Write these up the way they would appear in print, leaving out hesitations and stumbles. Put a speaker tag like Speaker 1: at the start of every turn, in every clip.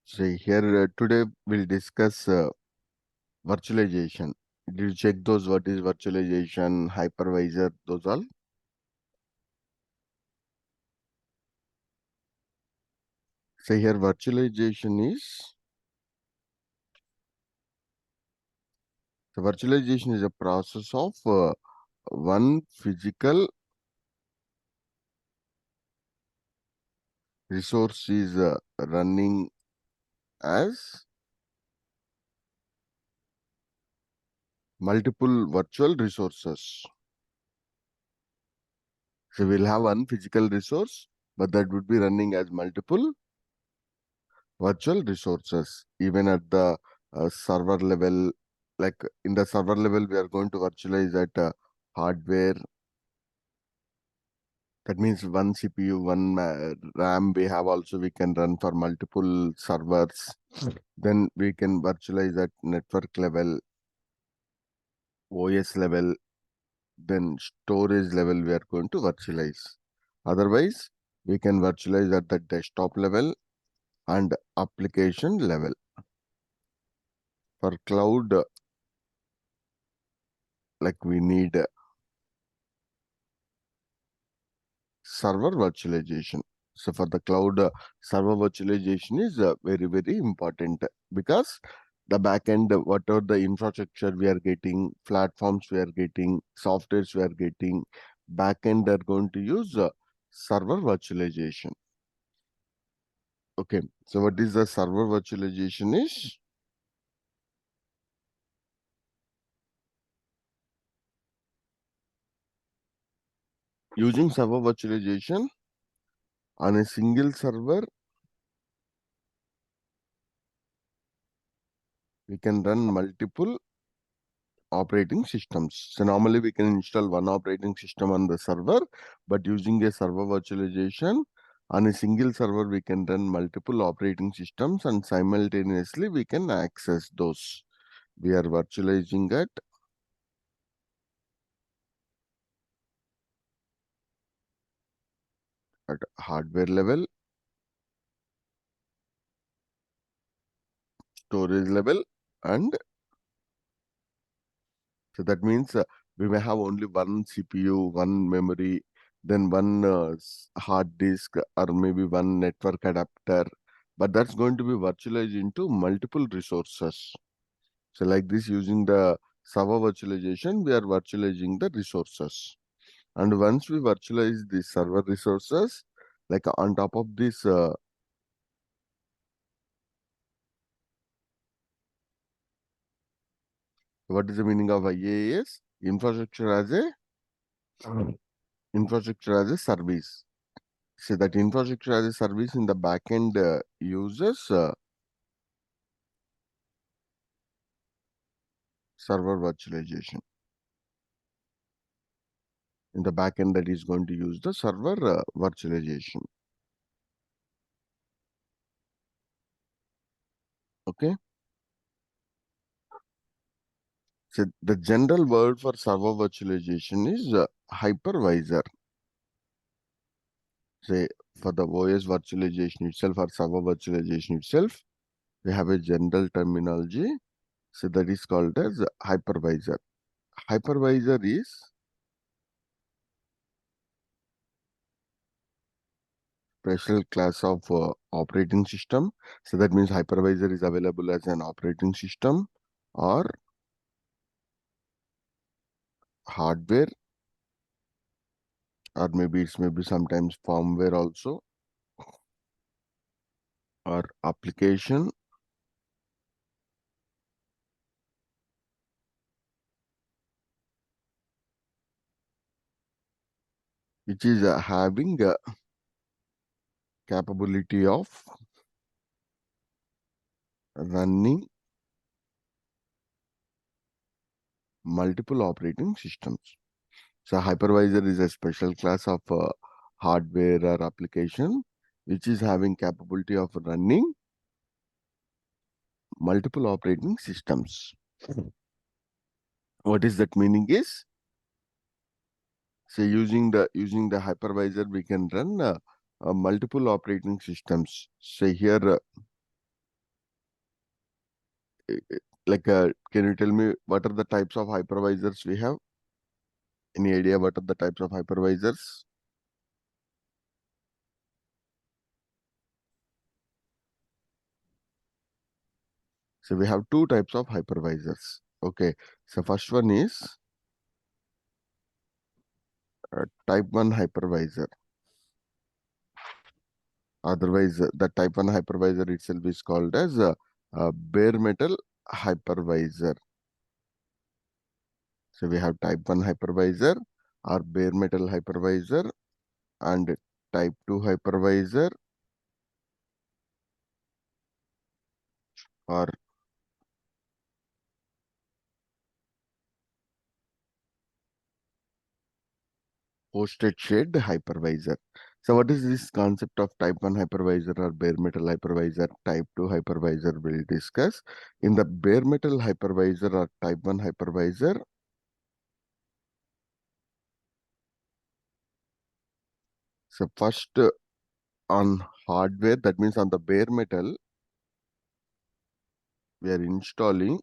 Speaker 1: So here today we'll discuss virtualization. Did you check those? What is virtualization, hypervisor, those all? So here virtualization is a process of one physical resource is running as multiple virtual resources. So we'll have one physical resource, but that would be running as multiple virtual resources. Even at the server level, like in the server level, we are going to virtualize at hardware. That means one CPU, one RAM we have also we can run for multiple servers. Then we can virtualize at network level, OS level, then storage level we are going to virtualize. Otherwise, we can virtualize at the desktop level and application level. For cloud, like we need server virtualization. So for the cloud, server virtualization is very, very important because the backend, whatever the infrastructure we are getting, platforms we are getting, softwares we are getting, backend are going to use server virtualization. Okay, so what is the server virtualization is? Using server virtualization on a single server, we can run multiple operating systems. So normally we can install one operating system on the server, but using a server virtualization on a single server, we can run multiple operating systems and simultaneously we can access those. We are virtualizing at hardware level, storage level, and so that means we may have only one CPU, one memory, then one hard disk, or maybe one network adapter. But that's going to be virtualized into multiple resources. So, like this, using the server virtualization, we are virtualizing the resources. And once we virtualize the server resources, like on top of this, what is the meaning of IaaS? Infrastructure as a infrastructure as a service. So that infrastructure as a service in the backend uses server virtualization. In the backend that is going to use the server virtualization. Okay. So the general word for server virtualization is hypervisor. Say for the OS virtualization itself or server virtualization itself, we have a general terminology. So that is called as hypervisor. Hypervisor is special class of operating system. So that means hypervisor is available as an operating system or hardware, or maybe it's maybe sometimes firmware also, or application, which is having a capability of running multiple operating systems. So hypervisor is a special class of hardware or application which is having capability of running multiple operating systems. What is that meaning is, say using the hypervisor we can run multiple operating systems. Say here can you tell me what are the types of hypervisors we have? Any idea what are the types of hypervisors? So we have two types of hypervisors. Okay. So first one is type 1 hypervisor. Otherwise, the type 1 hypervisor itself is called as a bare metal hypervisor. So we have type 1 hypervisor or bare metal hypervisor and type 2 hypervisor or hosted shared hypervisor. So what is this concept of type 1 hypervisor or bare metal hypervisor, type 2 hypervisor we'll discuss. In the bare metal hypervisor or type 1 hypervisor, so first on hardware, that means on the bare metal, we are installing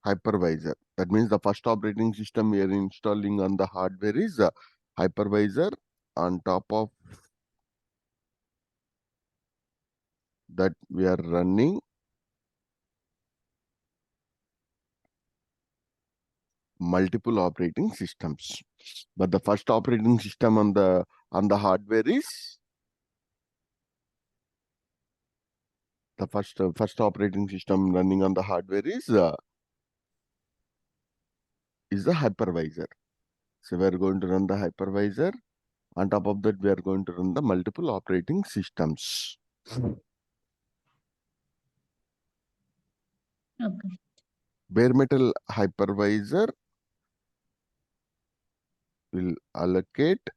Speaker 1: hypervisor. That means the first operating system we are installing on the hardware is a hypervisor. On top of that, we are running multiple operating systems. But the first operating system on the hardware is the first operating system running on the hardware is the hypervisor. So we are going to run the hypervisor. On top of that, we are going to run the multiple operating systems.
Speaker 2: Okay.
Speaker 1: Bare metal hypervisor will allocate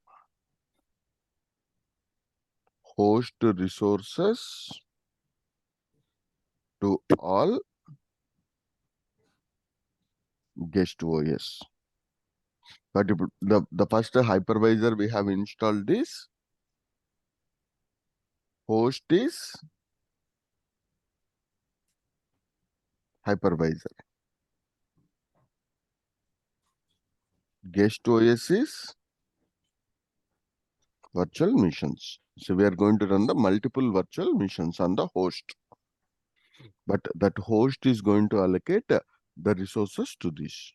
Speaker 1: host resources to all guest OS. But the first hypervisor we have installed is host is hypervisor. Guest OS is virtual machines. So we are going to run the multiple virtual machines on the host. But that host is going to allocate the resources to this.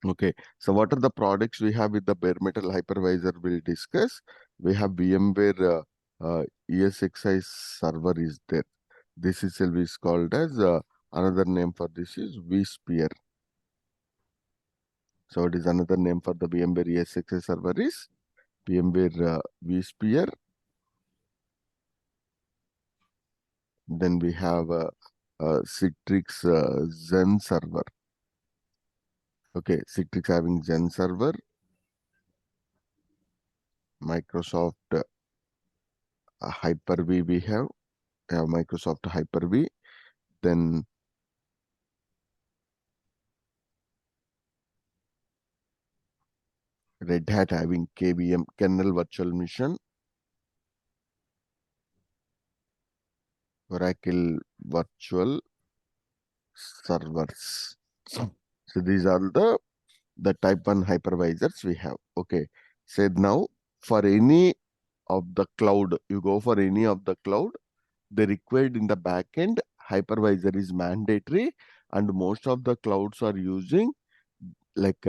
Speaker 1: Okay. So what are the products we have with the bare metal hypervisor we'll discuss. We have VMware ESXi server is there. This itself is called as another name for this is vSphere. So it is another name for the VMware ESXi server is VMware vSphere. Then we have Citrix Zen server. Okay, Citrix having Zen server. Microsoft Hyper-V we have Microsoft Hyper-V. Then Red Hat having KVM kernel virtual machine. Oracle virtual servers. So these are the type 1 hypervisors we have. Okay. Said now for any of the cloud, you go for any of the cloud, the required in the backend hypervisor is mandatory, and most of the clouds are using like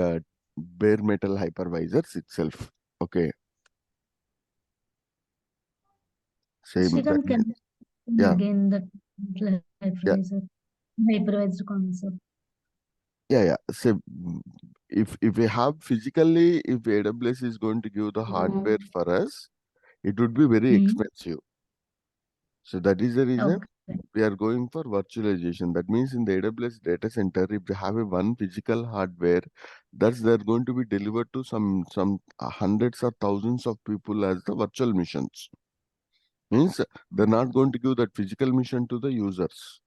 Speaker 1: bare metal hypervisors itself. Okay. Same that
Speaker 2: Srikanth, can you
Speaker 1: yeah,
Speaker 2: again the
Speaker 1: yeah,
Speaker 2: hypervisor concept?
Speaker 1: yeah. So if we have physically, if AWS is going to give the hardware for us, it would be very
Speaker 2: Hmm.
Speaker 1: expensive. So that is the reason
Speaker 2: Okay.
Speaker 1: we are going for virtualization. That means in the AWS data center, if they have a one physical hardware, that's they're going to be delivered to some hundreds or thousands of people as the virtual machines. Means they're not going to give that physical mission to the users.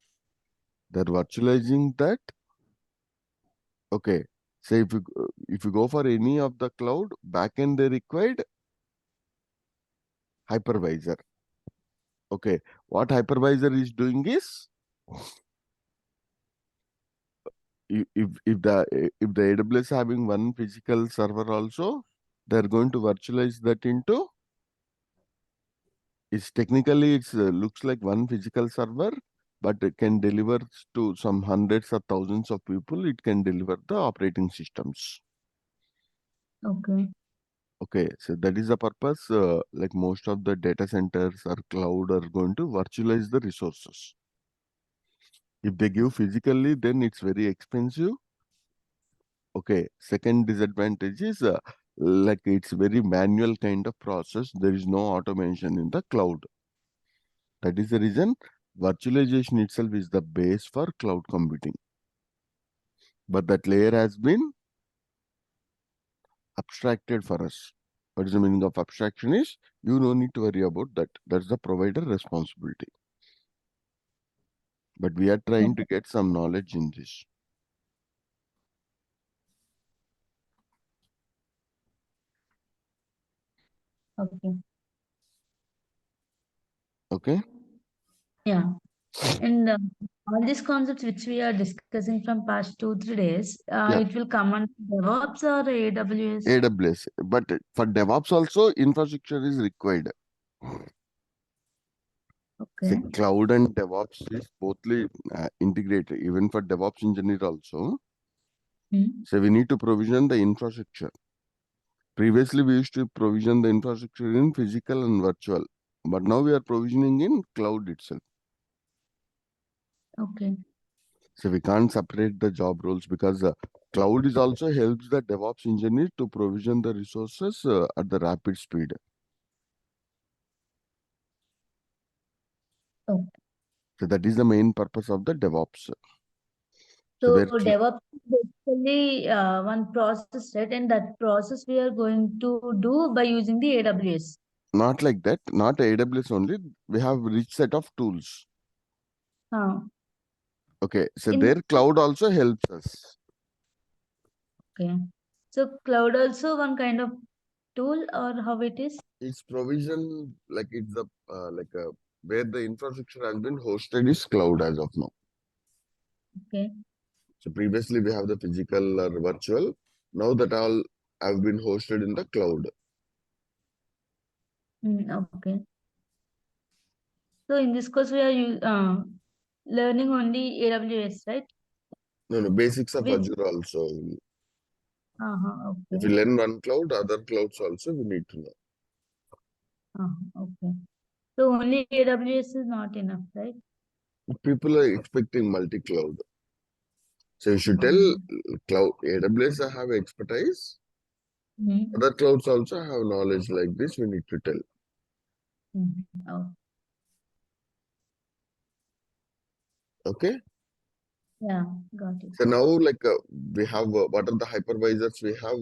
Speaker 1: They're virtualizing that. Okay. Say if you go for any of the cloud backend, they required hypervisor. Okay, what hypervisor is doing is, if the AWS having one physical server also, they're going to virtualize that into, it's technically it's looks like one physical server, but it can deliver to some hundreds or thousands of people. It can deliver the operating systems.
Speaker 2: Okay.
Speaker 1: Okay, so that is the purpose. Like most of the data centers or cloud are going to virtualize the resources. If they give physically, then it's very expensive. Okay, second disadvantage is like it's very manual kind of process. There is no automation in the cloud. That is the reason virtualization itself is the base for cloud computing. But that layer has been abstracted for us. What is the meaning of abstraction is, you don't need to worry about that. That's the provider responsibility. But we are trying to get some knowledge in this.
Speaker 2: Okay.
Speaker 1: Okay?
Speaker 2: Yeah. And all these concepts which we are discussing from past 2, 3 days,
Speaker 1: Yeah,
Speaker 2: it will come on DevOps or AWS.
Speaker 1: AWS. But for DevOps also, infrastructure is required. See,
Speaker 2: Okay.
Speaker 1: cloud and DevOps is bothly integrated. Even for DevOps engineer also,
Speaker 2: Hmm.
Speaker 1: so we need to provision the infrastructure. Previously, we used to provision the infrastructure in physical and virtual, but now we are provisioning in cloud itself.
Speaker 2: Okay.
Speaker 1: So we can't separate the job roles because cloud is also helps the DevOps engineer to provision the resources at the rapid speed.
Speaker 2: Okay.
Speaker 1: So that is the main purpose of the DevOps. So
Speaker 2: So
Speaker 1: where
Speaker 2: DevOps is basically one process, right? And that process we are going to do by using the AWS.
Speaker 1: not like that, not AWS only. We have rich set of tools.
Speaker 2: Uh,
Speaker 1: Okay, so
Speaker 2: in
Speaker 1: their cloud also helps us.
Speaker 2: Okay. So cloud also one kind of tool or how it is?
Speaker 1: It's provision like it's the where the infrastructure has been hosted is cloud as of now.
Speaker 2: Okay.
Speaker 1: So previously we have the physical or virtual. Now that all have been hosted in the cloud.
Speaker 2: Okay. So in this course we are learning only AWS, right?
Speaker 1: No, no, basics of
Speaker 2: With
Speaker 1: Azure also. If
Speaker 2: okay.
Speaker 1: you learn one cloud, other clouds also we need to know.
Speaker 2: Okay. So only AWS is not enough, right?
Speaker 1: People are expecting multi-cloud. So you should tell
Speaker 2: Um,
Speaker 1: cloud AWS have expertise.
Speaker 2: mm,
Speaker 1: Other clouds also have knowledge like this. We need to tell.
Speaker 2: oh,
Speaker 1: Okay.
Speaker 2: yeah, got it.
Speaker 1: So now we have what are the hypervisors we have?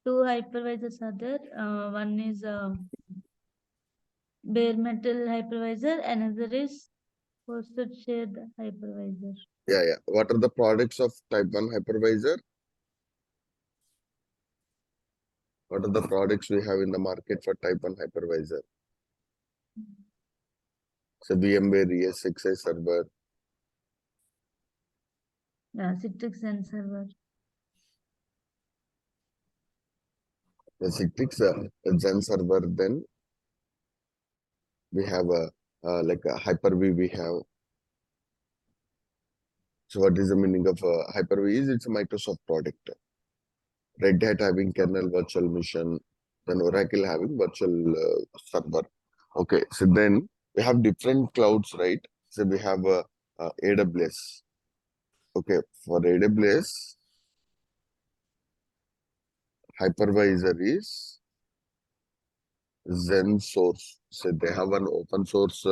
Speaker 2: Two hypervisors are there. One is bare metal hypervisor, another is hosted shared hypervisor.
Speaker 1: Yeah, yeah. What are the products of type 1 hypervisor? What are the products we have in the market for type 1 hypervisor? So VMware ES6i server,
Speaker 2: Yeah, Citrix and server.
Speaker 1: the Citrix Zen server, then we have a Hyper-V we have. So what is the meaning of Hyper-V is it's a Microsoft product. Red Hat having kernel virtual machine, then Oracle having virtual server. Okay, so then we have different clouds, right? So we have AWS. Okay, for AWS, hypervisor is Zen source. So they have an open source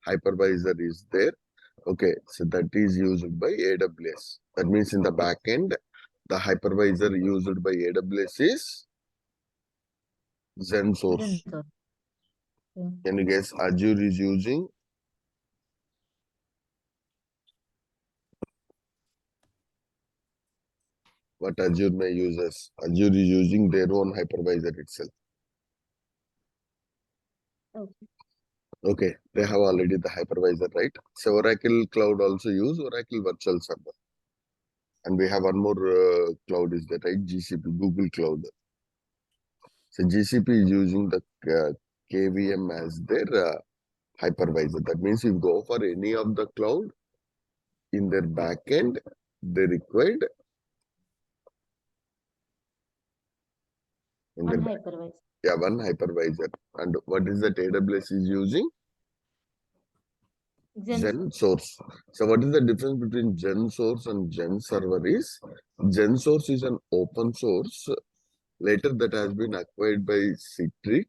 Speaker 1: hypervisor is there. Okay, so that is used by AWS. That means in the backend, the hypervisor used by AWS is Zen source.
Speaker 2: Then okay.
Speaker 1: Can you guess Azure is using what Azure may uses? Azure is using their own hypervisor itself.
Speaker 2: Okay.
Speaker 1: Okay, they have already the hypervisor, right? So Oracle Cloud also use Oracle Virtual Server. And we have one more cloud is there, right? GCP, Google Cloud. So GCP is using the KVM as their hypervisor. That means if you go for any of the cloud in their backend, they required in their back.
Speaker 2: Unhypervised.
Speaker 1: Yeah, one hypervisor. And what is that AWS is using? Gen Source. So what is the difference between Gen Source and Gen Server is Gen Source is an open source. Later that has been acquired by Citrix.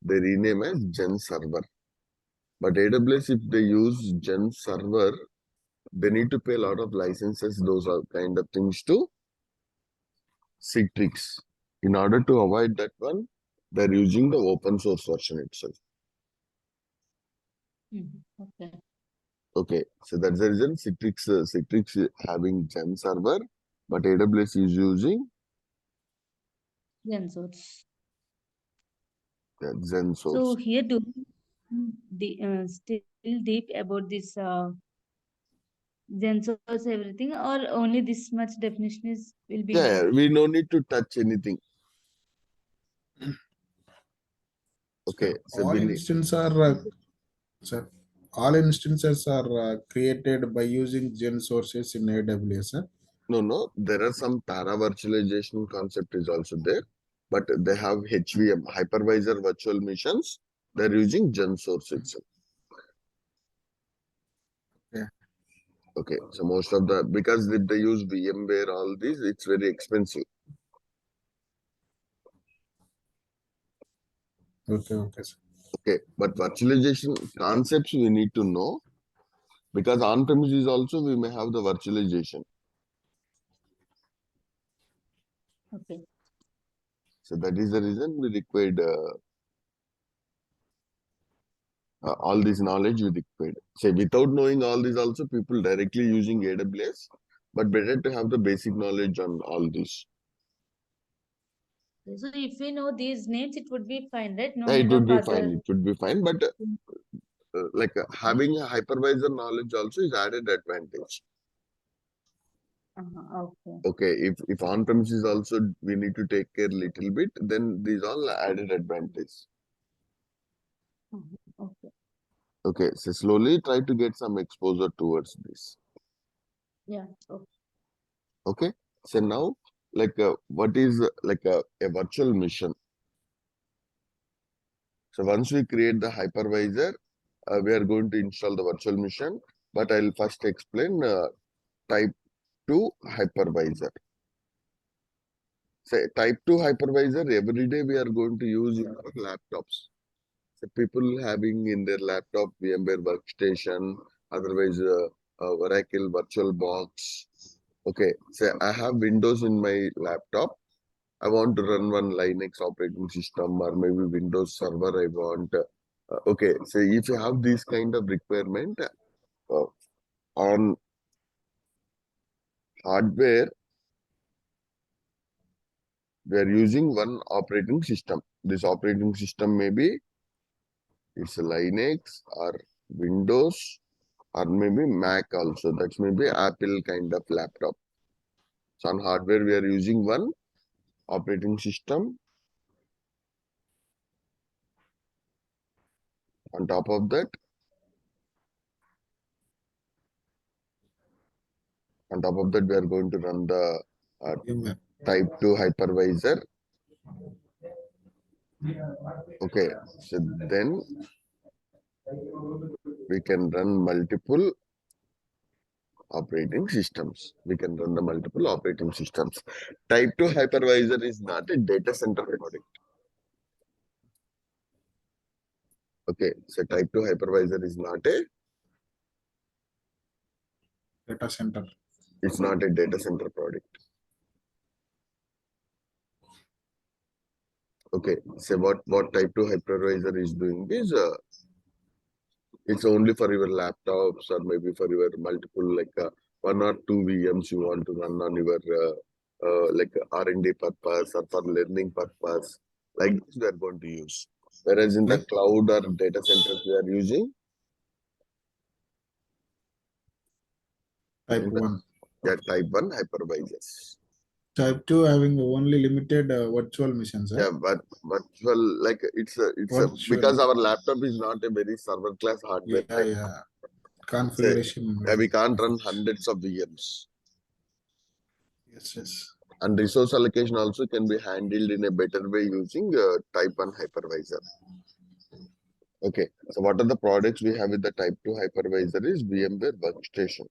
Speaker 1: They rename as Gen Server. But AWS, if they use Gen Server, they need to pay a lot of licenses, those are kind of things to Citrix. In order to avoid that one, they're using the open source version itself.
Speaker 2: Okay.
Speaker 1: Okay, so that's the reason Citrix is having Gen Server, but AWS is using
Speaker 2: Gen source.
Speaker 1: Gen
Speaker 2: So
Speaker 1: Source.
Speaker 2: here do still deep about this Gen source everything, or only this much definition is will be enough?
Speaker 1: Yeah, we no need to touch anything. Okay, so
Speaker 3: All
Speaker 1: we need,
Speaker 3: instances are sir, all instances are created by using gen sources in AWS.
Speaker 1: no, there are some para virtualization concept is also there, but they have HVM, hypervisor virtual machines. They're using Gen Source itself.
Speaker 3: Yeah.
Speaker 1: Okay, so most of the, because if they use VMware, all these, it's very expensive.
Speaker 3: Okay, sir.
Speaker 1: Okay, but virtualization concepts we need to know, because on-premises also we may have the virtualization.
Speaker 2: Okay.
Speaker 1: So that is the reason we required all this knowledge we required. Say without knowing all this also, people directly using AWS, but better to have the basic knowledge on all this.
Speaker 2: So if we know these names, it would be fine, right? No
Speaker 1: Yeah, it
Speaker 2: need
Speaker 1: would
Speaker 2: of
Speaker 1: be fine.
Speaker 2: other.
Speaker 1: It would be fine, but having a hypervisor knowledge also is added advantage.
Speaker 2: Okay.
Speaker 1: Okay, if on premises also we need to take care little bit, then these all added advantage.
Speaker 2: Okay.
Speaker 1: Okay, so slowly try to get some exposure towards this.
Speaker 2: Yeah. Okay.
Speaker 1: Okay, so now what is a virtual machine? So once we create the hypervisor, we are going to install the virtual machine, but I'll first explain type 2 hypervisor. Say type 2 hypervisor, every day we are going to use in our laptops. So people having in their laptop VMware workstation, otherwise Oracle VirtualBox. Okay, so I have Windows in my laptop. I want to run one Linux operating system or maybe Windows Server I want. Okay, so if you have this kind of requirement on hardware, we are using one operating system. This operating system may be it's Linux or Windows or maybe Mac also. That's maybe Apple kind of laptop. So on hardware, we are using one operating system. On top of that, we are going to run the
Speaker 3: VMware.
Speaker 1: type 2 hypervisor. Okay, so then we can run multiple operating systems. We can run the multiple operating systems. Type 2 hypervisor is not a data center product. Okay, so type 2 hypervisor is not a
Speaker 3: Data center.
Speaker 1: it's not a data center product. Okay, so what type 2 hypervisor is doing is it's only for your laptops or maybe for your multiple one or two VMs you want to run on your R&D purpose or for learning purpose. Like this we are going to use. Whereas in the
Speaker 3: Like
Speaker 1: cloud or data centers, we are using
Speaker 3: type 1.
Speaker 1: type 1 hypervisors.
Speaker 3: Type 2 having only limited virtual machines,
Speaker 1: Yeah, but virtual, like it's because
Speaker 3: virtual.
Speaker 1: our laptop is not a very server class hardware
Speaker 3: Yeah,
Speaker 1: type.
Speaker 3: yeah.
Speaker 1: Say,
Speaker 3: Configuration.
Speaker 1: yeah, we can't run hundreds of VMs.
Speaker 3: Yes, yes.
Speaker 1: And resource allocation also can be handled in a better way using type 1 hypervisor. Okay, so what are the products we have with the type 2 hypervisor is VMware Workstation.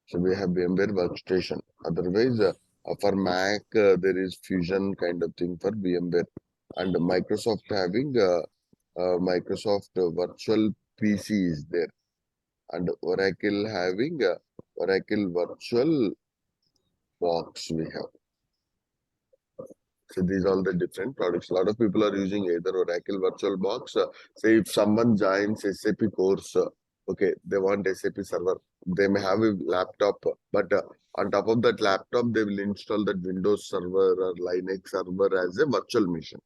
Speaker 1: So we have VMware Workstation. Otherwise, for Mac, there is Fusion kind of thing for VMware. And Microsoft having Microsoft Virtual PC is there. And Oracle having Oracle Virtual Box we have. So these are all the different products. A lot of people are using either Oracle VirtualBox. Say if someone joins SAP course, okay, they want SAP server. They may have a laptop, but on top of that laptop, they will install that Windows server or Linux server as a virtual machine.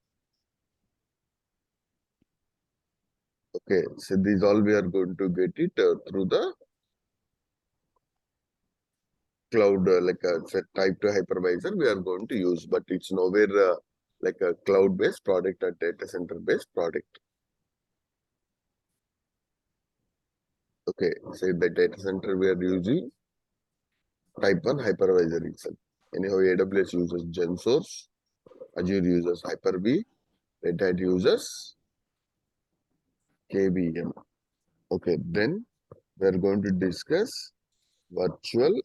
Speaker 1: Okay, so these all we are going to get it through the cloud, like a type 2 hypervisor we are going to use, but it's nowhere like a cloud-based product or data center-based product. Okay, say the data center we are using type 1 hypervisor itself. Anyhow, AWS uses GenSource, Azure uses Hyper-V, Red Hat uses KVM. Okay, then we are going to discuss virtual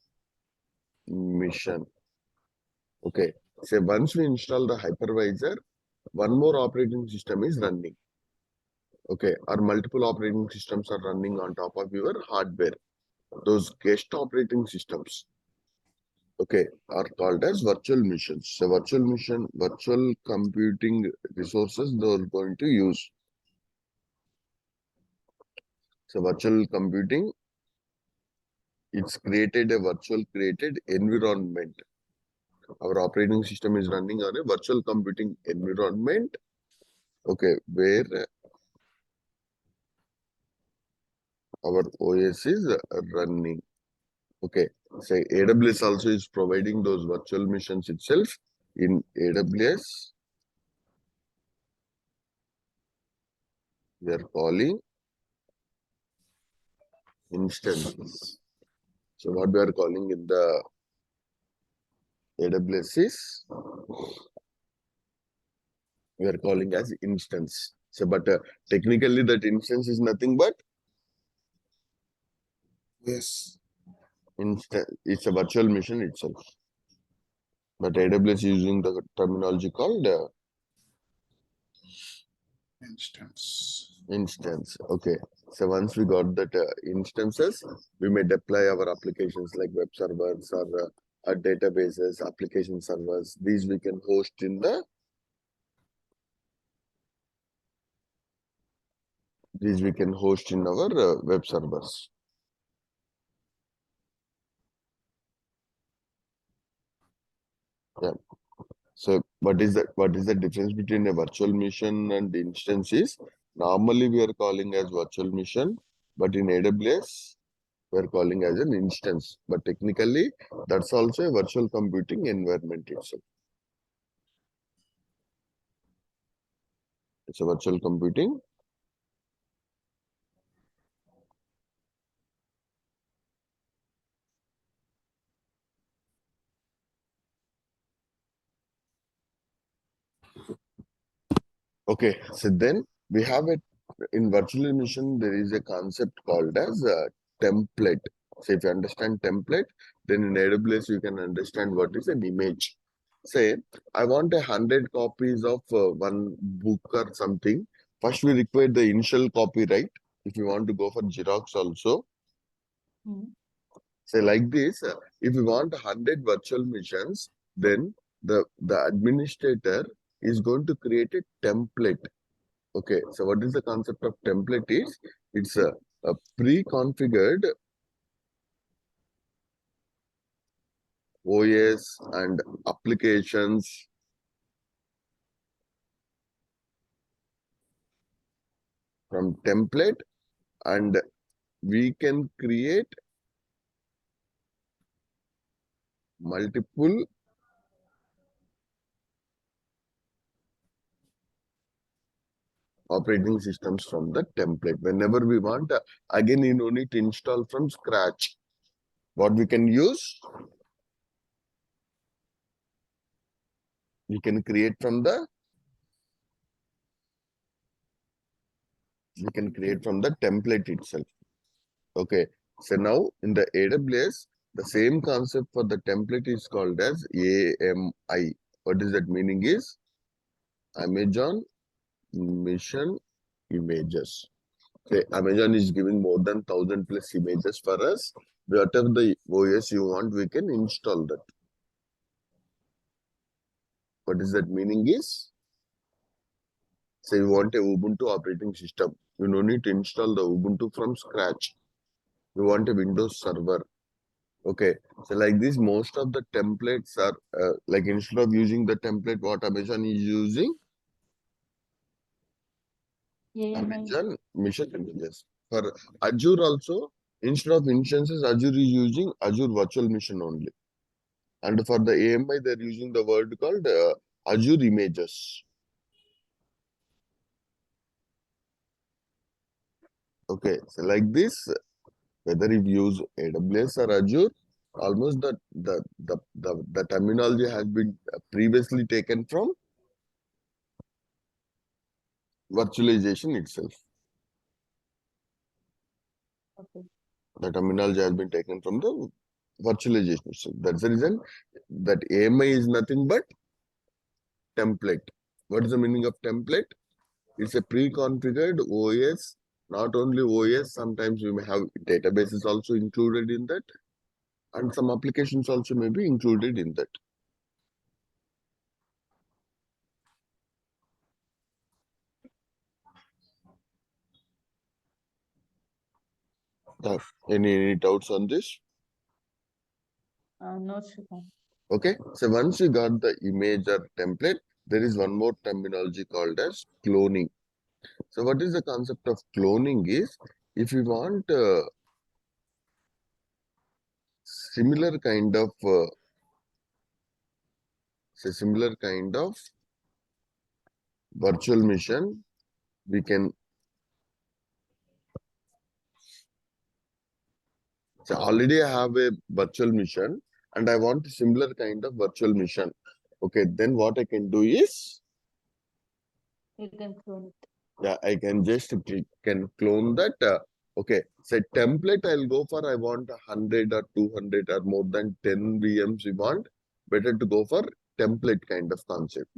Speaker 1: mission. Okay, say once we install the hypervisor, one more operating system is running. Okay, or multiple operating systems are running on top of your hardware. Those guest operating systems, okay, are called as virtual machines. So virtual computing resources they're going to use. So virtual computing, it's created a virtual created environment. Our operating system is running on a virtual computing environment, okay, where our OS is running. Okay, so AWS also is providing those virtual machines itself. In AWS, we are calling instances. So what we are calling in the AWS is we are calling as instance. So, but technically that instance is nothing but
Speaker 3: Yes.
Speaker 1: it's a virtual machine itself. But AWS is using the terminology called
Speaker 3: Instance.
Speaker 1: instance. Okay. So once we got that instances, we may deploy our applications like web servers or databases, application servers. These we can host in the our web servers. Yeah. So what is the difference between a virtual machine and instances? Normally we are calling as virtual machine, but in AWS we are calling as an instance. But technically that's also a virtual computing environment itself. It's a virtual computing. Okay, so then we have it in virtual machine. There is a concept called as a template. So if you understand template, then in AWS you can understand what is an image. Say I want 100 copies of one book or something. First we require the initial copy, right? If you want to go for Xerox also,
Speaker 2: Hmm.
Speaker 1: say like this. If you want 100 virtual machines, then the administrator is going to create a template. Okay, so what is the concept of template is? It's a pre-configured OS and applications from template, and we can create multiple operating systems from the template. Whenever we want, again, you don't need to install from scratch. What we can use, we can create from the template itself. Okay, so now in the AWS, the same concept for the template is called as AMI. What is that meaning is Amazon Mission Images. Okay, Amazon is giving more than 1,000 plus images for us. Whatever the OS you want, we can install that. What is that meaning is, say you want a Ubuntu operating system. You don't need to install the Ubuntu from scratch. You want a Windows server. Okay, so like this, most of the templates are like instead of using the template what Amazon is using, Amazon Mission Images. For Azure also, instead of instances, Azure is using Azure Virtual Mission only. And for the AMI, they're using the word called Azure Images. Okay, so like this, whether you use AWS or Azure, almost the terminology has been previously taken from virtualization itself.
Speaker 2: Okay.
Speaker 1: The terminology has been taken from the virtualization itself. That's the reason that AMI is nothing but template. What is the meaning of template? It's a pre-configured OS. Not only OS, sometimes we may have databases also included in that, and some applications also may be included in that. Any doubts on this?
Speaker 2: No, Shrikant.
Speaker 1: Okay, so once you got the image or template, there is one more terminology called as cloning. So what is the concept of cloning is, if you want similar kind of virtual mission, we can so already I have a virtual mission and I want a similar kind of virtual mission. Okay, then what I can do is,
Speaker 2: You can clone it.
Speaker 1: yeah, I can just can clone that. Okay, say template I'll go for, I want 100 or 200 or more than 10 VMs you want. Better to go for template kind of concept.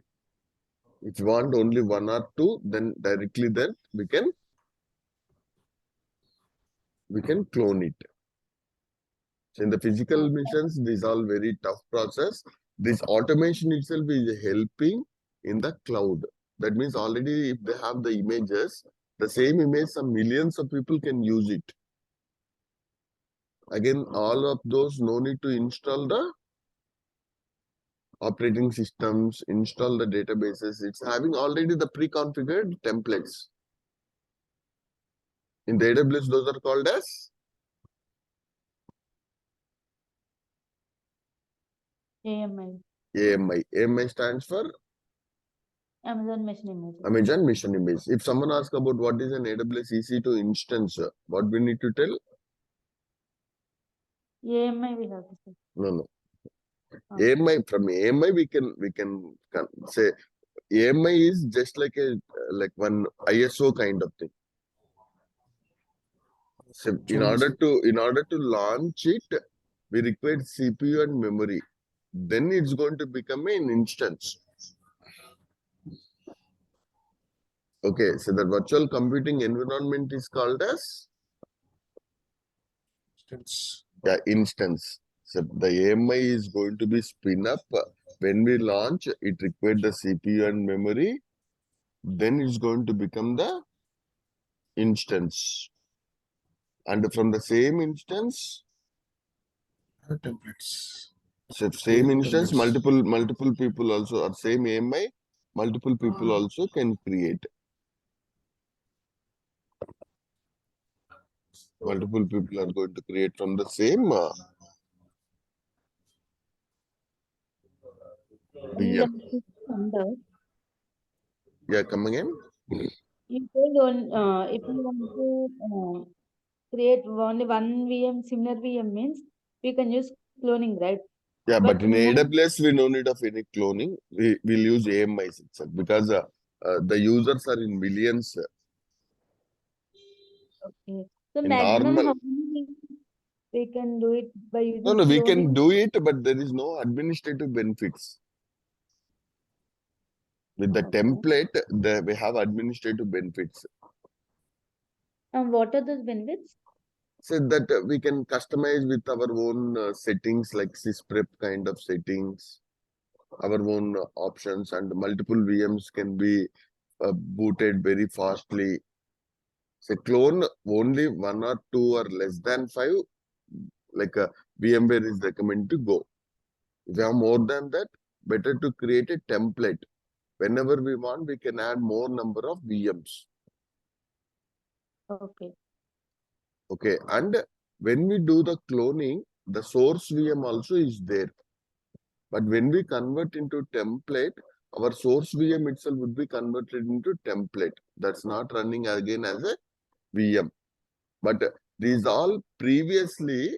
Speaker 1: If you want only one or two, then directly then we can clone it. So in the physical missions, this is all very tough process. This automation itself is helping in the cloud. That means already if they have the images, the same image, some millions of people can use it. Again, all of those no need to install the operating systems, install the databases. It's having already the pre-configured templates. In the AWS, those are called as
Speaker 2: AMI.
Speaker 1: AMI. AMI stands for
Speaker 2: Amazon Mission Images.
Speaker 1: Amazon Mission Image. If someone asks about what is an AWS EC2 instance, what we need to tell?
Speaker 2: AMI we have to say.
Speaker 1: No.
Speaker 2: Okay.
Speaker 1: AMI, from AMI we can say AMI is just like one ISO kind of thing. So in order to launch it, we require CPU and memory. Then it's going to become an instance. Okay, so the virtual computing environment is called as instance. So the AMI is going to be spin up. When we launch, it requires the CPU and memory. Then it's going to become the instance. And from the same instance,
Speaker 3: templates.
Speaker 1: so same instance,
Speaker 3: Templates.
Speaker 1: multiple people also, or same AMI, multiple people also can create. Multiple people are going to create from the same
Speaker 2: And
Speaker 1: VM.
Speaker 2: wonder,
Speaker 1: Yeah, come again.
Speaker 2: you told if you want to create only one VM, similar VM means we can use cloning, right?
Speaker 1: Yeah,
Speaker 2: But
Speaker 1: but in
Speaker 2: most,
Speaker 1: AWS, we no need of any cloning. We'll use AMIs itself because the users are in millions.
Speaker 2: okay. So
Speaker 1: In
Speaker 2: maximum
Speaker 1: normal,
Speaker 2: how many we can do it by
Speaker 1: no,
Speaker 2: using
Speaker 1: we can
Speaker 2: cloning?
Speaker 1: do it, but there is no administrative benefits. With the
Speaker 2: Okay.
Speaker 1: template, we have administrative benefits.
Speaker 2: And what are those benefits?
Speaker 1: So that we can customize with our own settings like sysprep kind of settings, our own options, and multiple VMs can be booted very fastly. So clone only one or two or less than five, like VMware is recommended to go. If you have more than that, better to create a template. Whenever we want, we can add more number of VMs.
Speaker 2: Okay.
Speaker 1: Okay, and when we do the cloning, the source VM also is there. But when we convert into template, our source VM itself would be converted into template. That's not running again as a VM. But these all previously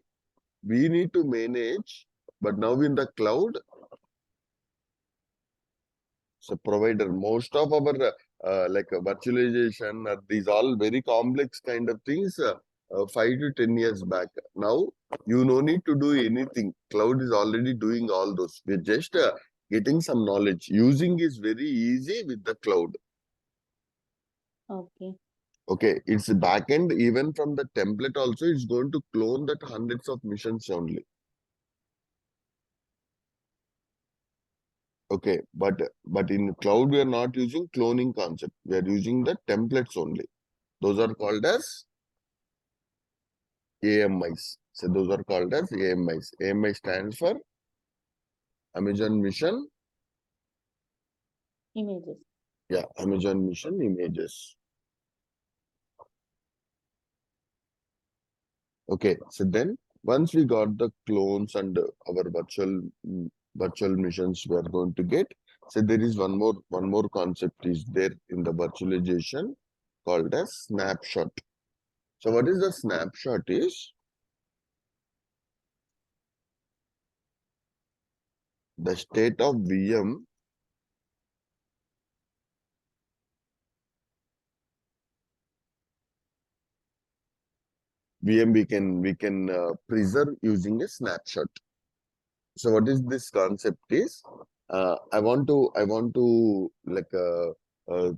Speaker 1: we need to manage, but now in the cloud, so provider, most of our virtualization, these all very complex kind of things 5 to 10 years back. Now you no need to do anything. Cloud is already doing all those. We're just getting some knowledge. Using is very easy with the cloud.
Speaker 2: Okay.
Speaker 1: Okay, it's backend. Even from the template also, it's going to clone that hundreds of missions only. Okay, but in cloud we are not using cloning concept. We are using the templates only. Those are called as AMIs. So those are called as AMIs. AMI stands for Amazon Mission.
Speaker 2: Images.
Speaker 1: Yeah, Amazon Mission Images. Okay, so then once we got the clones and our virtual missions we are going to get. So there is one more concept is there in the virtualization called as snapshot. So what is the snapshot is? The state of VM we can preserve using a snapshot. So what is this concept is? I want to uh,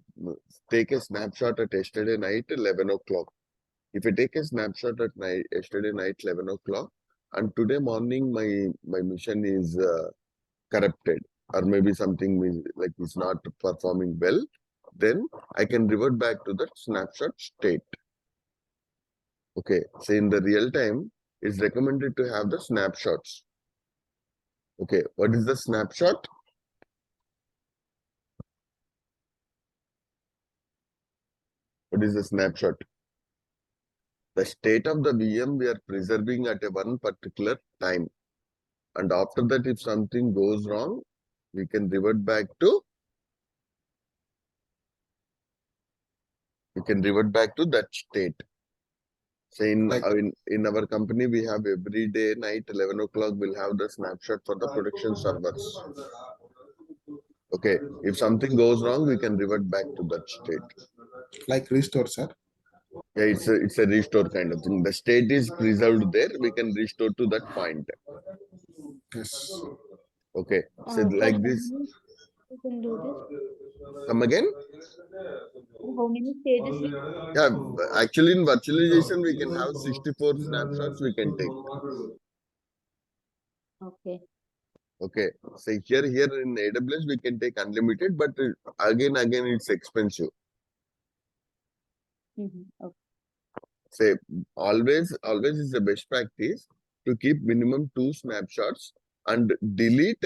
Speaker 1: take a snapshot at yesterday night 11 o'clock. If I take a snapshot at night yesterday night 11 o'clock, and today morning my mission is corrupted, or maybe something is not performing well, then I can revert back to that snapshot state. Okay, so in the real time, it's recommended to have the snapshots. Okay, what is the snapshot? What is the snapshot? The state of the VM we are preserving at a one particular time. And after that, if something goes wrong, we can revert back to that state. So
Speaker 3: Like
Speaker 1: in our company, we have every day night 11 o'clock, we'll have the snapshot for the production servers. Okay, if something goes wrong, we can revert back to that state.
Speaker 3: restore, sir.
Speaker 1: Yeah, it's a restore kind of thing. The state is preserved there. We can restore to that point.
Speaker 3: Yes.
Speaker 1: Okay. So
Speaker 2: For
Speaker 1: like
Speaker 2: how
Speaker 1: this.
Speaker 2: many we can do this?
Speaker 1: Come again?
Speaker 2: For how many stages we?
Speaker 1: Yeah. Actually, in virtualization, we can have 64 snapshots we can take.
Speaker 2: Okay.
Speaker 1: Okay. So here in AWS, we can take unlimited, but again, it's expensive.
Speaker 2: Okay.
Speaker 1: Say always is the best practice to keep minimum 2 snapshots and delete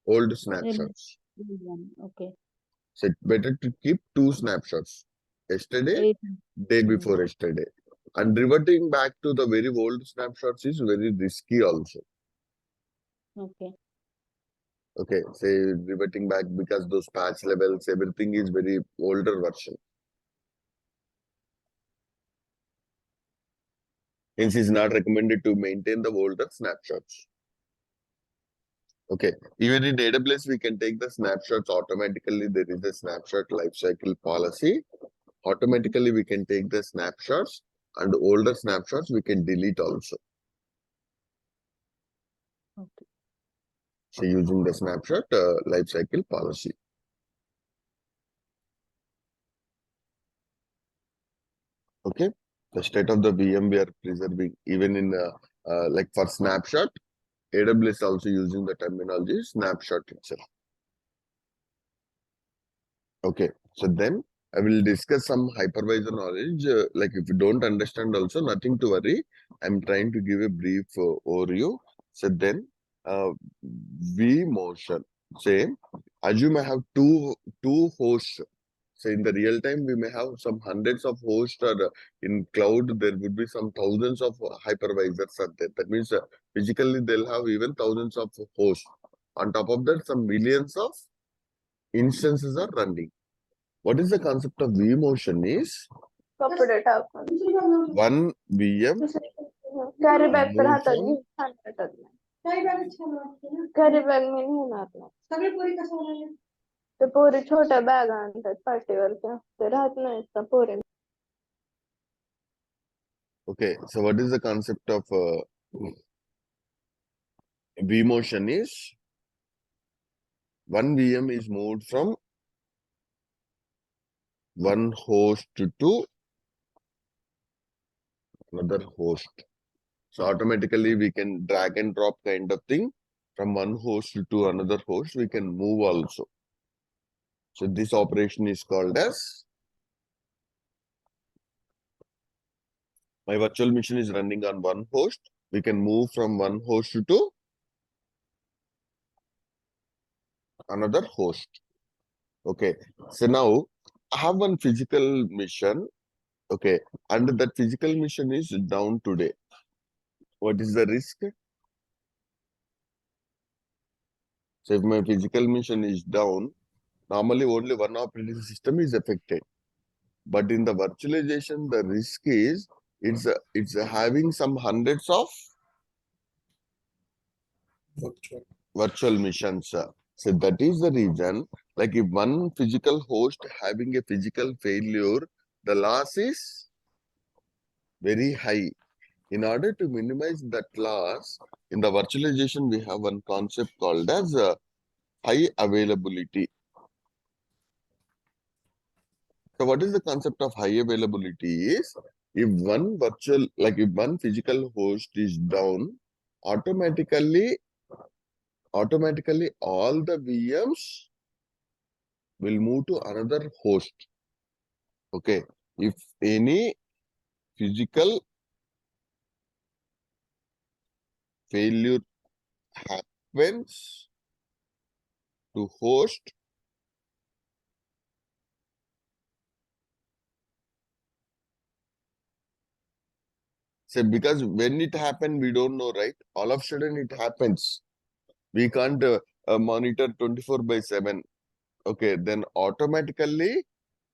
Speaker 1: old
Speaker 2: Then
Speaker 1: snapshots.
Speaker 2: one. Okay.
Speaker 1: So it's better to keep 2 snapshots. yesterday,
Speaker 2: 8.
Speaker 1: day
Speaker 2: Mm.
Speaker 1: before yesterday. And reverting back to the very old snapshots is very risky also.
Speaker 2: Okay.
Speaker 1: Okay, say reverting back because those patch levels, everything is very older version. Hence, it's not recommended to maintain the older snapshots. Okay, even in AWS, we can take the snapshots automatically. There is a snapshot lifecycle policy. Automatically, we can take the snapshots, and older snapshots we can delete also.
Speaker 2: Okay.
Speaker 1: So, using the snapshot lifecycle policy. Okay, the state of the VM we are preserving, even in like for snapshot, AWS also using the terminology snapshot itself. Okay, so then I will discuss some hypervisor knowledge. Like if you don't understand also, nothing to worry. I'm trying to give a brief overview. So then vMotion. Say Azure may have two hosts. So in the real time, we may have some hundreds of hosts, or in cloud, there would be some thousands of hypervisors are there. That means physically they'll have even thousands of hosts. On top of that, some millions of instances are running. What is the concept of vMotion is one VM
Speaker 4: carry bag तर
Speaker 1: moved
Speaker 4: हातात
Speaker 1: from
Speaker 4: घेऊन छान वाटत नाही carry bag मी नेणार नाही सगळे पोरी कसं ते पोरी छोट्या बॅग आणतात पाठीवरच्या ते राहत नाहीत का पोरी
Speaker 1: okay. So what is the concept of vMotion is one VM is moved from one host to another host. So automatically we can drag and drop kind of thing from one host to another host. We can move also. So this operation is called as my virtual machine is running on one host. We can move from one host to another host. Okay. So now I have one physical mission. Okay. And that physical mission is down today. What is the risk? So if my physical mission is down, normally only one operating system is affected. But in the virtualization, the risk is it's having some hundreds of virtual missions. So that is the reason, like if one physical host having a physical failure, the loss is very high. In order to minimize that loss, in the virtualization, we have one concept called as high availability. So what is the concept of high availability is, if one virtual, like if one physical host is down, automatically all the VMs will move to another host. Okay. If any physical failure happens to host, say because when it happened, we don't know, right? All of a sudden it happens. We can't monitor 24/7. Okay, then automatically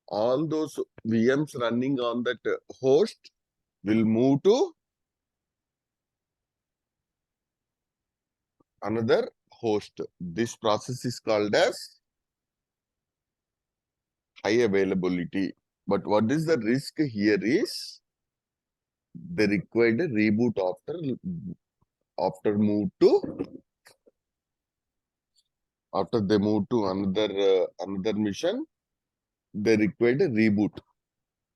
Speaker 1: all those VMs running on that host will move to another host. This process is called as high availability. But what is the risk here is they required a reboot after move to after they move to another mission. They required a reboot.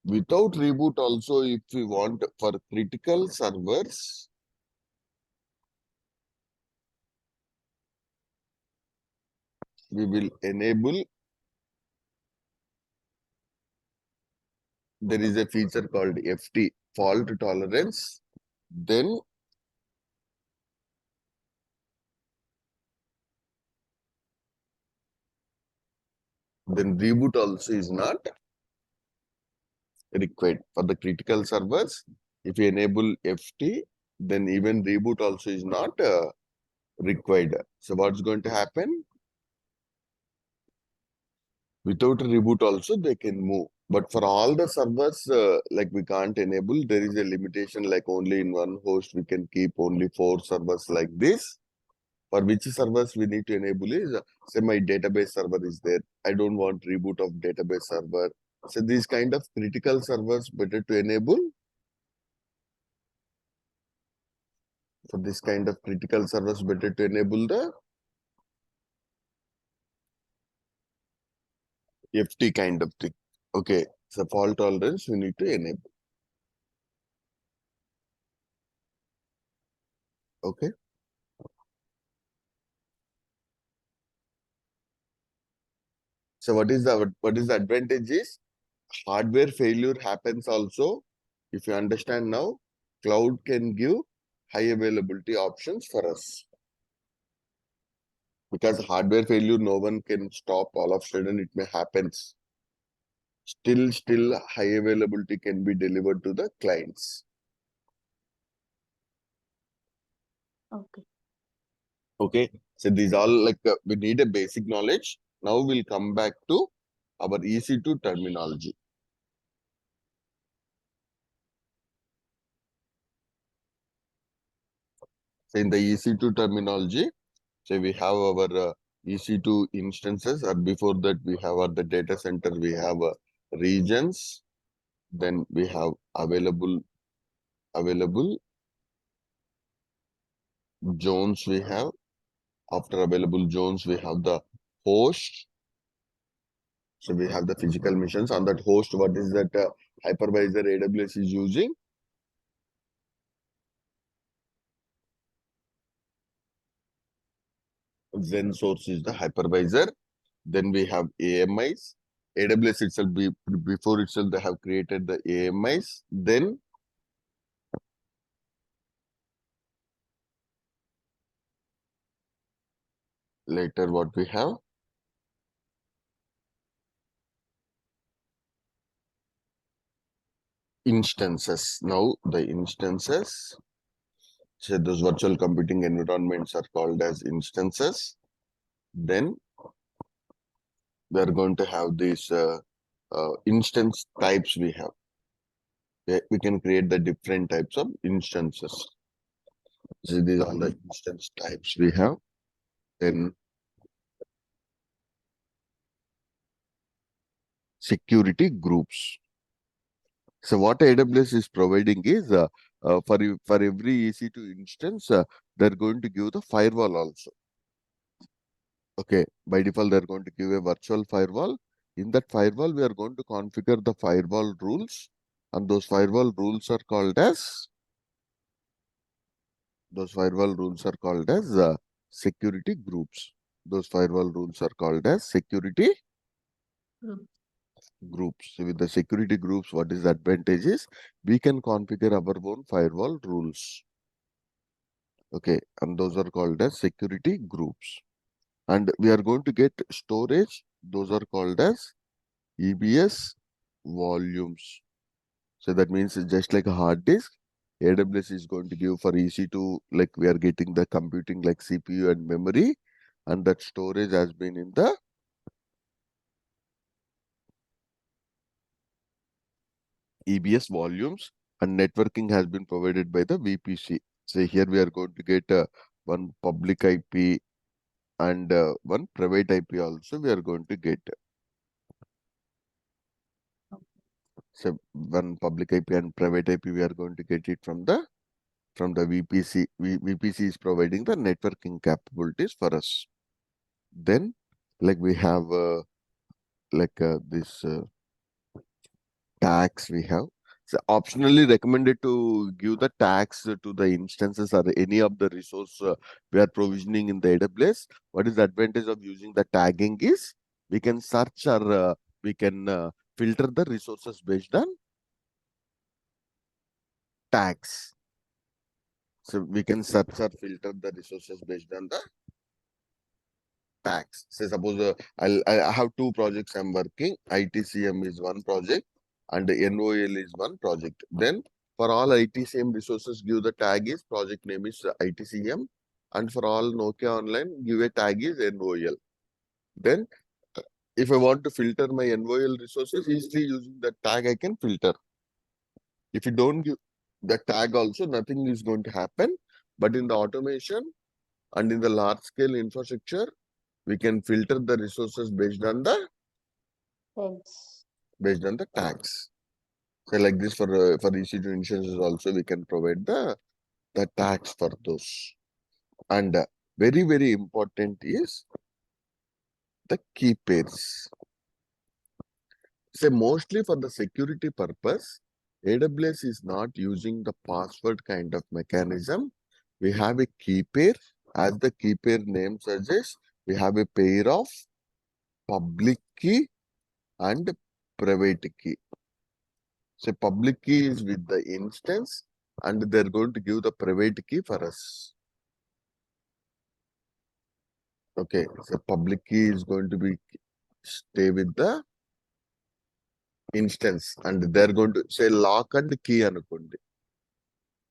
Speaker 1: Without reboot also, if we want for critical servers, we will enable, there is a feature called FT, fault tolerance. Then reboot also is not required. For the critical servers, if you enable FT, then even reboot also is not required. So what's going to happen? Without a reboot also they can move. But for all the servers, like we can't enable, there is a limitation, like only in one host we can keep only 4 servers like this. For which servers we need to enable is, say my database server is there. I don't want reboot of database server. So these kind of critical servers better to enable. For this kind of critical servers better to enable the FT kind of thing. Okay, so fault tolerance we need to enable. Okay. So what is the advantage is hardware failure happens also. If you understand now, cloud can give high availability options for us. Because hardware failure, no one can stop. All of a sudden, it may happen. Still high availability can be delivered to the clients.
Speaker 2: Okay.
Speaker 1: Okay. So these all like we need a basic knowledge. Now we'll come back to our EC2 terminology. So in the EC2 terminology, so we have our EC2 instances, or before that we have the data center, we have regions, then we have available zones we have. After available zones, we have the host. So we have the physical missions. On that host, what is that hypervisor AWS is using? Zen source is the hypervisor. Then we have AMIs. AWS itself, before itself, they have created the AMIs. Then later what we have? Instances. Now the instances, so those virtual computing environments are called as instances. Then we are going to have these instance types we have. We can create the different types of instances. So these are the instance types we have. Then security groups. So what AWS is providing is for every EC2 instance, they're going to give the firewall also. Okay, by default they're going to give a virtual firewall. In that firewall, we are going to configure the firewall rules, and those firewall rules are called as security groups. Those firewall rules are called as security groups. So with the security groups, what is the advantage is we can configure our own firewall rules. Okay, and those are called as security groups. And we are going to get storage. Those are called as EBS volumes. So that means it's just like a hard disk. AWS is going to give for EC2, like we are getting the computing like CPU and memory, and that storage has been in the EBS volumes, and networking has been provided by the VPC. So here we are going to get one public IP and one private IP also we are going to get. So one public IP and private IP we are going to get it from the VPC. VPC is providing the networking capabilities for us. Then like we have this tags we have. So optionally recommended to give the tags to the instances or any of the resource we are provisioning in the AWS. What is the advantage of using the tagging is we can search or we can filter the resources based on tags. So we can search or filter the resources based on the tags. Say suppose I have 2 projects I'm working. ITCM is one project. and NOL is one project. Then for all ITCM resources, give the tag is project name is ITCM, and for all Nokia Online, give a tag is NOL. Then if I want to filter my NOL resources, easily using the tag I can filter. If you don't give the tag also, nothing is going to happen. But in the automation and in the large scale infrastructure, we can filter the resources based on the tags. So like this for EC2 instances also we can provide the tags for those. And very, very important is the key pairs. So mostly for the security purpose, AWS is not using the password kind of mechanism. We have a key pair. As the key pair name suggests, we have a pair of public key and private key. So public key is with the instance and they're going to give the private key for us. Okay, so public key is going to be stay with the instance and they're going to say lock and key anukondi.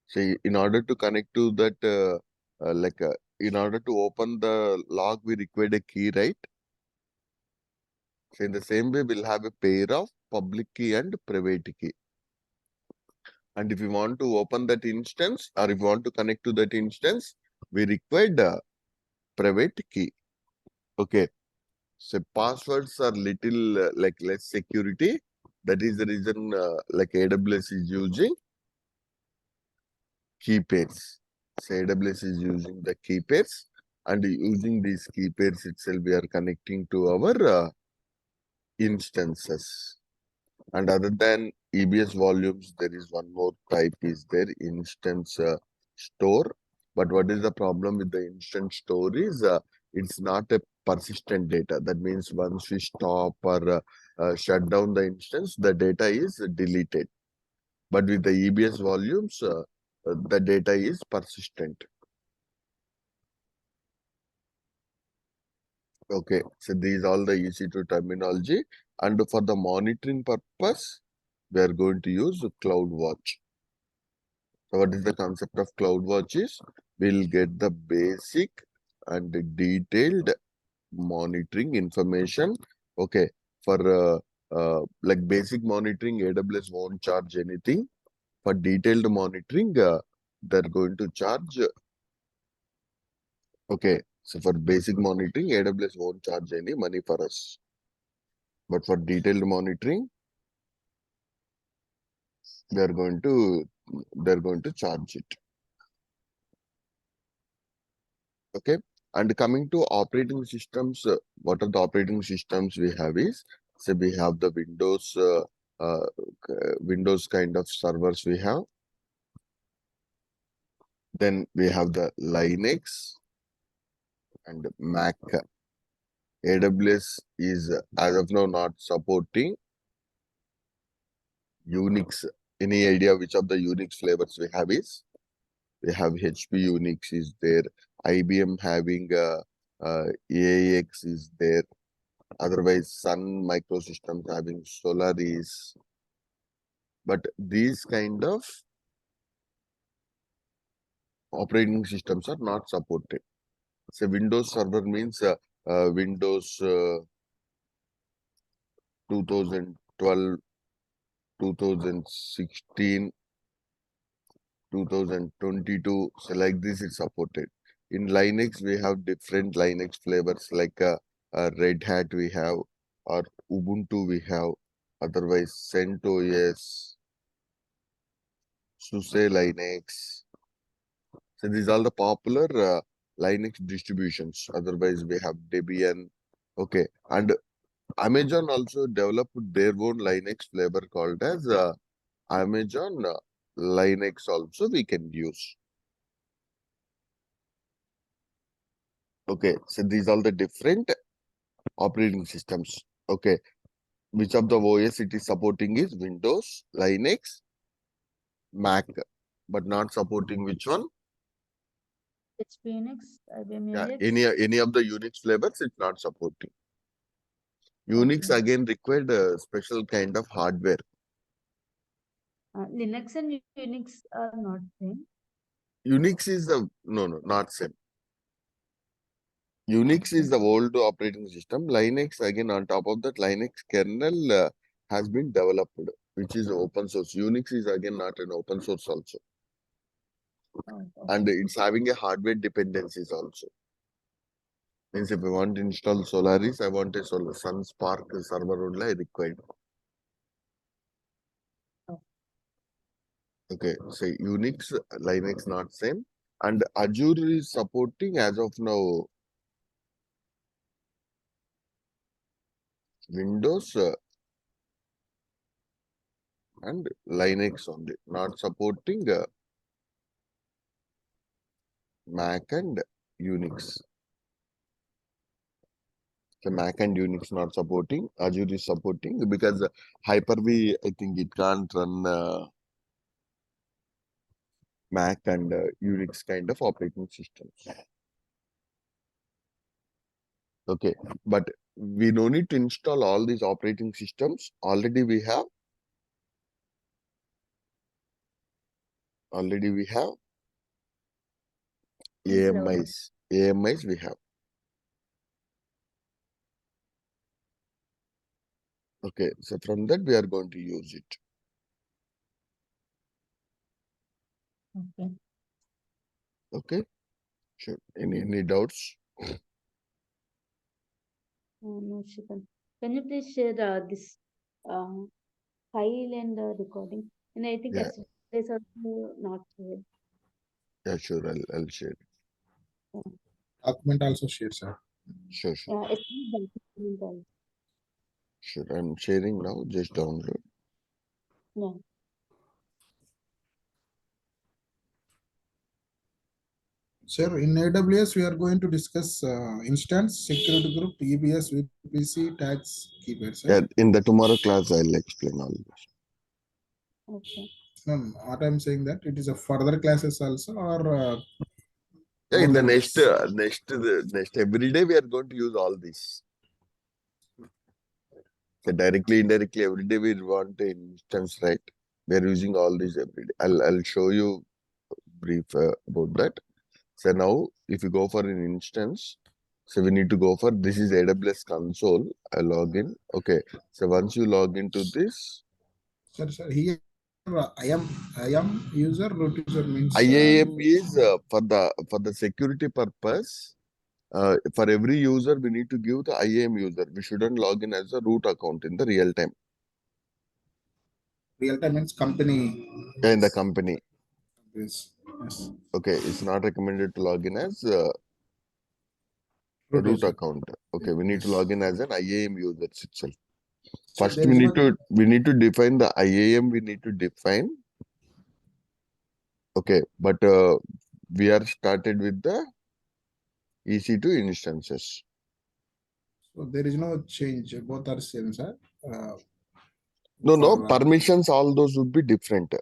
Speaker 1: So in order to connect to that, in order to open the lock, we require a key, right? So in the same way, we'll have a pair of public key and private key. And if you want to open that instance or if you want to connect to that instance, we require the private key. Okay. So passwords are little less security. That is the reason AWS is using key pairs. So AWS is using the key pairs and using these key pairs itself, we are connecting to our instances. And other than EBS volumes, there is one more type is there, instance store. But what is the problem with the instance store is it's not a persistent data. That means once we stop or shut down the instance, the data is deleted. But with the EBS volumes, the data is persistent. Okay, so these all the EC2 terminology. And for the monitoring purpose, we are going to use CloudWatch. So what is the concept of CloudWatch is? We'll get the basic and detailed monitoring information. Okay, for like basic monitoring, AWS won't charge anything. For detailed monitoring, they're going to charge. Okay, so for basic monitoring, AWS won't charge any money for us. But for detailed monitoring, they're going to charge it. Okay, and coming to operating systems, what are the operating systems we have is, say we have the Windows kind of servers we have. Then we have the Linux and Mac. AWS is as of now not supporting Unix. Any idea which of the Unix flavors we have is? We have HP Unix is there. IBM having AIX is there. Otherwise, Sun Microsystems having Solaris. But these kind of operating systems are not supported. So Windows Server means Windows 2012, 2016, 2022. So like this is supported. In Linux, we have different Linux flavors like Red Hat we have, or Ubuntu we have, otherwise CentOS, SUSE Linux. So these are all the popular Linux distributions. Otherwise, we have Debian. Okay, and Amazon also developed their own Linux flavor called as Amazon Linux also we can use. Okay, so these are the different operating systems. Okay, which of the OS it is supporting is Windows, Linux, Mac, but not supporting which one?
Speaker 2: HP Unix, IBM
Speaker 1: Yeah,
Speaker 2: AIX.
Speaker 1: any of the Unix flavors it's not supporting. Unix
Speaker 2: Okay.
Speaker 1: again required a special kind of hardware.
Speaker 2: Linux and Unix are not same.
Speaker 1: Unix is the not same. Unix is the old operating system. Linux, again, on top of that, Linux kernel has been developed, which is open source. Unix is again not an open source also.
Speaker 2: Oh,
Speaker 1: And it's having a hardware dependencies also. Means if I want to install Solaris, I want a Sun Spark server only I required.
Speaker 2: Oh.
Speaker 1: Okay, so Unix, Linux not same. And Azure is supporting as of now Windows and Linux only, not supporting Mac and Unix. So Mac and Unix not supporting, Azure is supporting because Hyper-V, I think it can't run Mac and Unix kind of operating systems. Okay, but we don't need to install all these operating systems. Already we have AMIs. AMIs we have. Okay, so from that we are going to use it.
Speaker 2: Okay.
Speaker 1: Okay, sure. Any doubts?
Speaker 2: No, Shikhan. Can you please share this file and recording? And I think
Speaker 1: Yeah,
Speaker 2: yesterday's also not shared.
Speaker 1: yeah, sure. I'll share.
Speaker 3: Document also share, sir.
Speaker 1: Sure.
Speaker 2: Yesterday's document also.
Speaker 1: Sure. I'm sharing now. Just download.
Speaker 2: Yeah.
Speaker 3: Sir, in AWS, we are going to discuss instance, security group, EBS, VPC, tags, keypad, sir.
Speaker 1: Yeah, in the tomorrow class, I'll explain all this.
Speaker 2: Okay.
Speaker 3: No, what I'm saying that it is a further classes also, or
Speaker 1: Yeah, in the
Speaker 3: only
Speaker 1: next,
Speaker 3: this?
Speaker 1: next every day, we are going to use all this. So directly, indirectly, every day we want an instance, right? We are using all these every day. I'll show you brief about that. So now, if you go for an instance, so we need to go for this is AWS console. I log in. Okay. So once you log into this,
Speaker 3: Sir, here I am user, root user means
Speaker 1: IAM is for the security purpose. For every user, we need to give the IAM user. We shouldn't log in as a root account in the real time.
Speaker 3: real time means company.
Speaker 1: In the company.
Speaker 3: Yes.
Speaker 1: Okay, it's not recommended to log in as
Speaker 3: Root
Speaker 1: root
Speaker 3: user.
Speaker 1: account. Okay, we need to log in as an IAM user itself.
Speaker 3: So
Speaker 1: First,
Speaker 3: there is
Speaker 1: we need to define the IAM. We need to define. Okay, but we are started with the EC2 instances.
Speaker 3: So there is no change. Both are same, sir.
Speaker 1: No,
Speaker 3: For,
Speaker 1: permissions, all those would be different.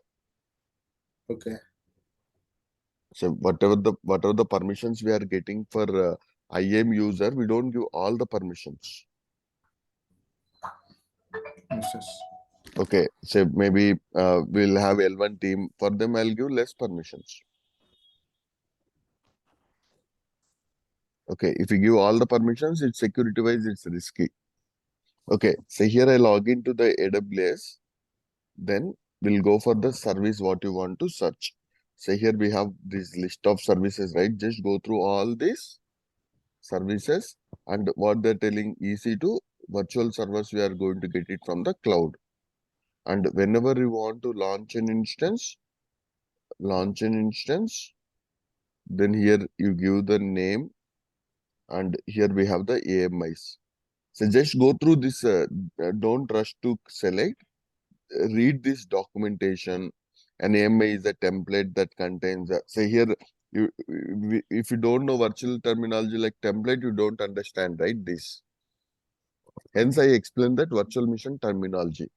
Speaker 3: Okay.
Speaker 1: So whatever the permissions we are getting for IAM user, we don't give all the permissions.
Speaker 3: Yes.
Speaker 1: Okay, so maybe we'll have L1 team. For them, I'll give less permissions. Okay, if you give all the permissions, it's security-wise, it's risky. Okay, so here I log into the AWS. Then we'll go for the service what you want to search. So here we have this list of services, right? Just go through all these services and what they're telling EC2 virtual servers, we are going to get it from the cloud. And whenever you want to launch an instance, then here you give the name and here we have the AMIs. So just go through this, don't rush to select, read this documentation. An AMI is a template that contains, say here, if you don't know virtual terminology like template, you don't understand, right? This. Hence, I explained that virtual machine terminology.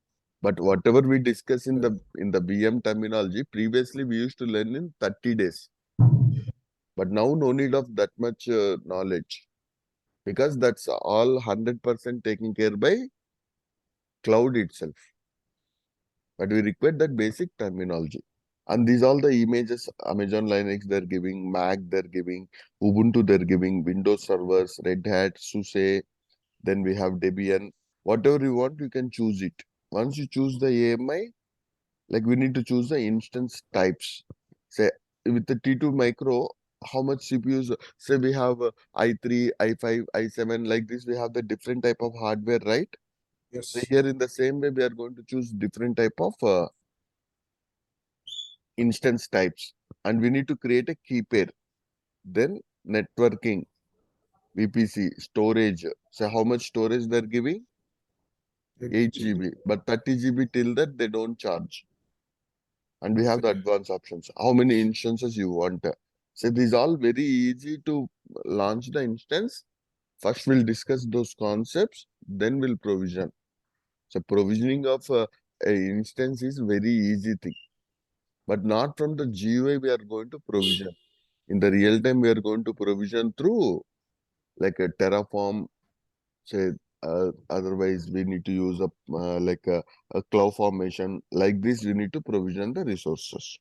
Speaker 1: But whatever we discuss in the VM terminology, previously we used to learn in 30 days. But now no need of that much knowledge because that's all 100% taken care by cloud itself. but we require that basic terminology. And these all the images, Amazon Linux they're giving, Mac they're giving, Ubuntu they're giving, Windows servers, Red Hat, SUSE, then we have Debian. Whatever you want, you can choose it. Once you choose the AMI, like we need to choose the instance types. Say with the T2 micro, how much CPUs? Say we have i3, i5, i7, like this. We have the different type of hardware, right? So
Speaker 3: Yes.
Speaker 1: here in the same way, we are going to choose different type of instance types, and we need to create a key pair. Then networking, VPC, storage. So how much storage they're giving? 8 GB, but 30 GB till that they don't charge. And we have the advanced options. How many instances you want? So these all very easy to launch the instance. First we'll discuss those concepts, then we'll provision. So provisioning of a instance is very easy thing, but not from the GUI we are going to provision. In the real time, we are going to provision through like a Terraform. Say otherwise we need to use a cloud formation. Like this, we need to provision the resources.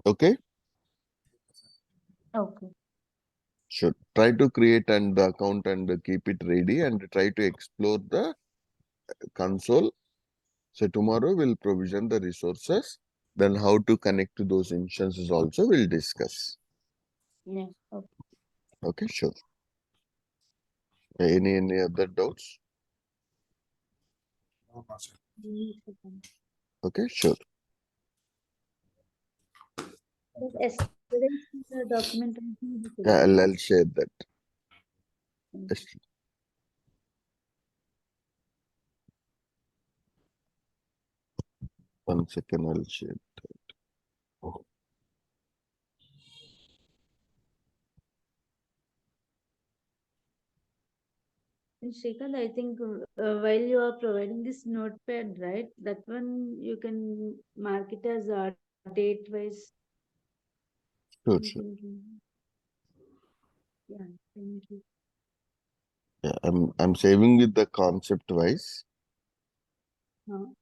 Speaker 1: Okay.
Speaker 2: Okay.
Speaker 1: Should try to create and the account and keep it ready and try to explore the console. So tomorrow we'll provision the resources. Then how to connect to those instances also we'll discuss.
Speaker 2: Yeah. Okay.
Speaker 1: Okay, sure. Any other doubts? Okay, sure.
Speaker 2: But yesterday's document.
Speaker 1: Yeah, I'll share that. Just 1 second, I'll share.
Speaker 2: And Shrikant, I think while you are providing this notepad, right, that one you can mark it as date wise.
Speaker 1: Sure, sure.
Speaker 2: Yeah, thank you.
Speaker 1: Yeah, I'm saving with the concept wise.
Speaker 2: You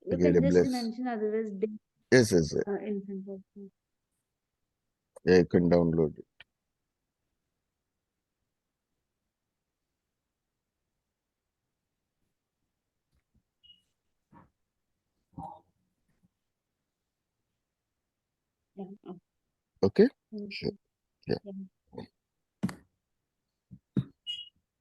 Speaker 1: Like
Speaker 2: can just
Speaker 1: AWS.
Speaker 2: mention otherwise date
Speaker 1: Yes,
Speaker 2: in front of you.
Speaker 1: yeah, you can download it.
Speaker 2: Yeah.
Speaker 1: Okay,
Speaker 2: Okay.
Speaker 1: sure. Yeah.
Speaker 2: Yeah.